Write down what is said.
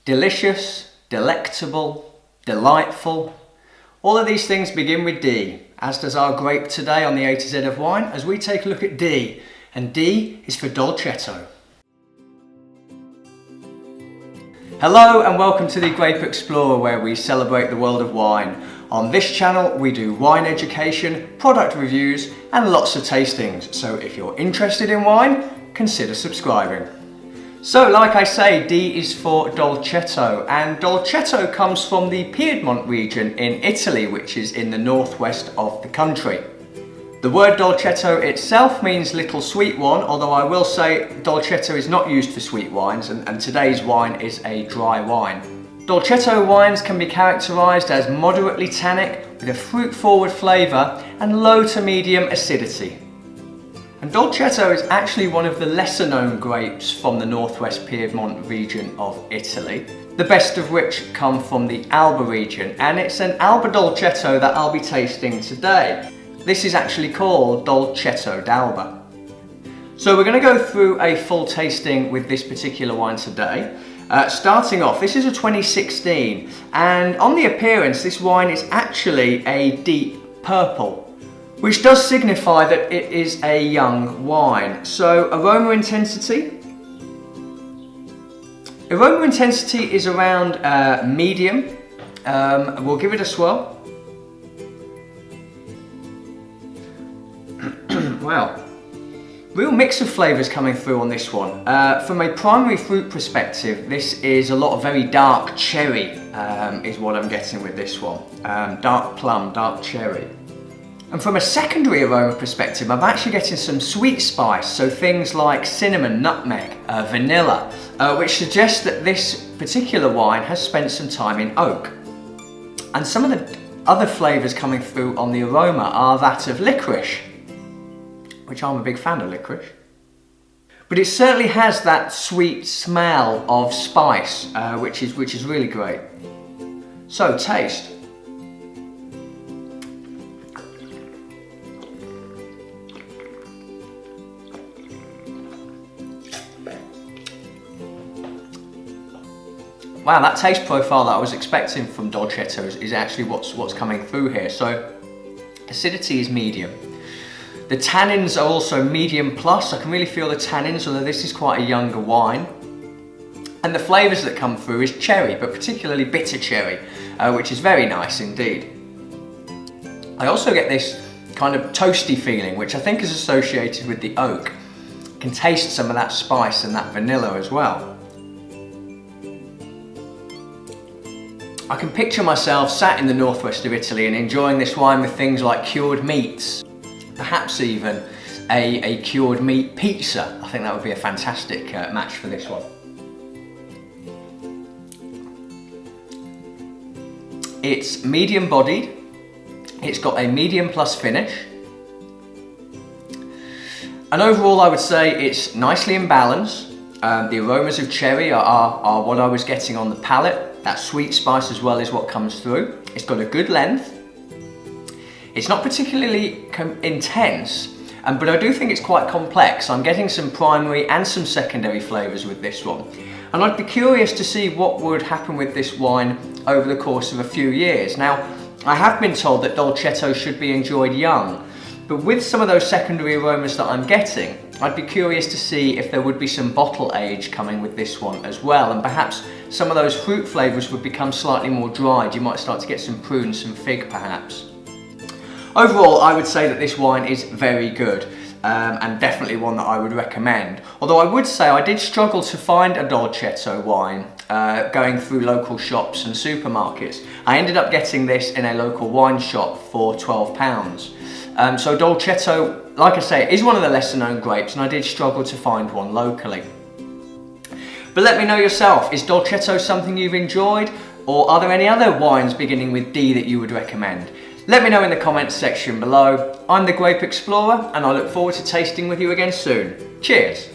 Delicious, delectable, delightful. All of these things begin with D, as does our grape today on the A to Z of wine, as we take a look at D, and D is for Dolcetto. Hello and welcome to the Grape Explorer, where we celebrate the world of wine. On this channel we do wine education, product reviews and lots of tastings, so if you're interested in wine, consider subscribing. So like I say, D is for Dolcetto, and Dolcetto comes from the Piedmont region in Italy, which is in the northwest of the country. The word Dolcetto itself means little sweet one, although I will say Dolcetto is not used for sweet wines, and today's wine is a dry wine. Dolcetto wines can be characterised as moderately tannic, with a fruit-forward flavour and low to medium acidity. And Dolcetto is actually one of the lesser known grapes from the northwest Piedmont region of Italy, the best of which come from the Alba region, and it's an Alba Dolcetto that I'll be tasting today. This is actually called Dolcetto d'Alba. So we're going to go through a full tasting with this particular wine today. Starting off, this is a 2016, and on the appearance this wine is actually a deep purple, which does signify that it is a young wine. So aroma intensity is around medium. We'll give it a swirl. Wow, real mix of flavours coming through on this one. From a primary fruit perspective, this is a lot of very dark cherry is what I'm getting with this one. Dark plum, dark cherry. And from a secondary aroma perspective, I'm actually getting some sweet spice, so things like cinnamon, nutmeg, vanilla, which suggests that this particular wine has spent some time in oak. And some of the other flavours coming through on the aroma are that of licorice, which I'm a big fan of licorice. But it certainly has that sweet smell of spice, which is really great. So, taste. Wow, that taste profile that I was expecting from Dolcetto is actually what's coming through here. So, acidity is medium. The tannins are also medium plus. I can really feel the tannins, although this is quite a younger wine. And the flavours that come through is cherry, but particularly bitter cherry, which is very nice indeed. I also get this kind of toasty feeling, which I think is associated with the oak. I can taste some of that spice and that vanilla as well. I can picture myself sat in the northwest of Italy and enjoying this wine with things like cured meats, perhaps even a cured meat pizza. I think that would be a fantastic match for this one. It's medium bodied, it's got a medium plus finish, and overall I would say it's nicely in balance. The aromas of cherry are what I was getting on the palate. That sweet spice as well is what comes through. It's got a good length. It's not particularly intense, but I do think it's quite complex. I'm getting some primary and some secondary flavours with this one. And I'd be curious to see what would happen with this wine over the course of a few years. Now, I have been told that Dolcetto should be enjoyed young, but with some of those secondary aromas that I'm getting, I'd be curious to see if there would be some bottle age coming with this one as well, and perhaps some of those fruit flavours would become slightly more dried. You might start to get some prune, some fig perhaps. Overall, I would say that this wine is very good, and definitely one that I would recommend. Although I would say I did struggle to find a Dolcetto wine going through local shops and supermarkets. I ended up getting this in a local wine shop for £12. So Dolcetto, like I say, is one of the lesser known grapes, and I did struggle to find one locally. But let me know yourself, is Dolcetto something you've enjoyed, or are there any other wines beginning with D that you would recommend? Let me know in the comments section below. I'm the Grape Explorer, and I look forward to tasting with you again soon. Cheers!